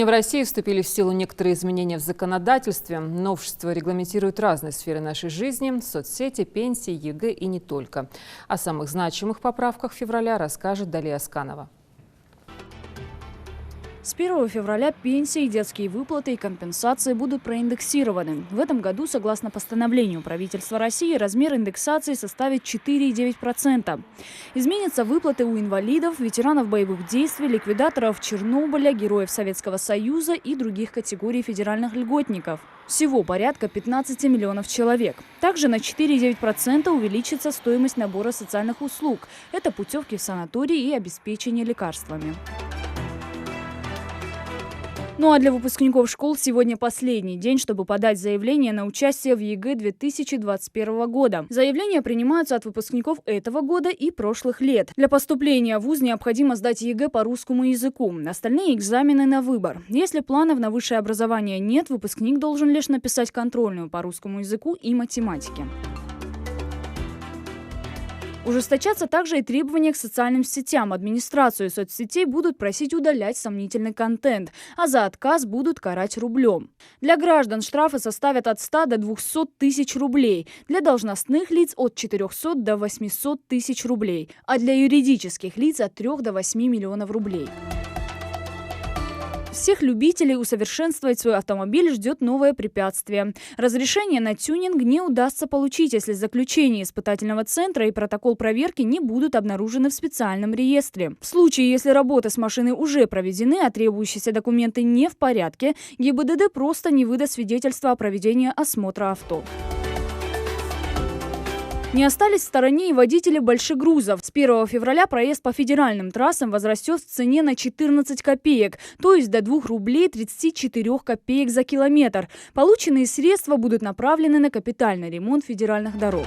В России вступили в силу некоторые изменения в законодательстве. Новшества регламентируют разные сферы нашей жизни – соцсети, пенсии, ЕГЭ и не только. О самых значимых поправках февраля расскажет Далия Асканова. С 1 февраля пенсии, детские выплаты и компенсации будут проиндексированы. В этом году, согласно постановлению правительства России, размер индексации составит 4,9%. Изменятся выплаты у инвалидов, ветеранов боевых действий, ликвидаторов Чернобыля, героев Советского Союза и других категорий федеральных льготников. Всего порядка 15 миллионов человек. Также на 4,9% увеличится стоимость набора социальных услуг. Это путевки в санатории и обеспечение лекарствами. Ну а для выпускников школ сегодня последний день, чтобы подать заявление на участие в ЕГЭ 2021 года. Заявления принимаются от выпускников этого года и прошлых лет. Для поступления в вуз необходимо сдать ЕГЭ по русскому языку. Остальные экзамены на выбор. Если планов на высшее образование нет, выпускник должен лишь написать контрольную по русскому языку и математике. Ужесточатся также и требования к социальным сетям. Администрацию соцсетей будут просить удалять сомнительный контент, а за отказ будут карать рублем. Для граждан штрафы составят от 100 до 200 тысяч рублей, для должностных лиц от 400 до 800 тысяч рублей, а для юридических лиц от 3 до 8 миллионов рублей. Всех любителей усовершенствовать свой автомобиль ждет новое препятствие. Разрешение на тюнинг не удастся получить, если заключение испытательного центра и протокол проверки не будут обнаружены в специальном реестре. В случае, если работы с машиной уже проведены, а требующиеся документы не в порядке, ГИБДД просто не выдаст свидетельство о проведении осмотра авто. Не остались в стороне и водители большегрузов. С 1 февраля проезд по федеральным трассам возрастет в цене на 14 копеек, то есть до 2 рублей 34 копеек за километр. Полученные средства будут направлены на капитальный ремонт федеральных дорог.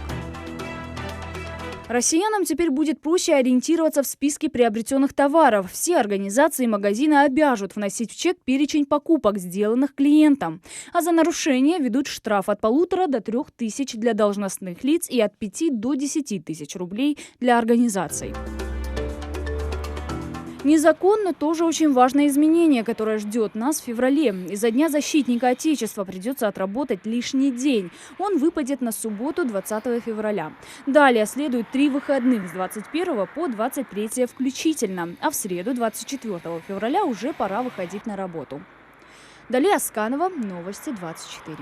Россиянам теперь будет проще ориентироваться в списке приобретенных товаров. Все организации и магазины обяжут вносить в чек перечень покупок, сделанных клиентам. А за нарушение ведут штраф от 1,5 до 3 тысяч для должностных лиц и от 5 до 10 тысяч рублей для организаций. Незаконно тоже очень важное изменение, которое ждет нас в феврале. Из-за Дня защитника Отечества придется отработать лишний день. Он выпадет на субботу 20 февраля. Далее следует 3 выходных с 21 по 23 включительно. А в среду 24 февраля уже пора выходить на работу. Далия Асканова, Новости 24.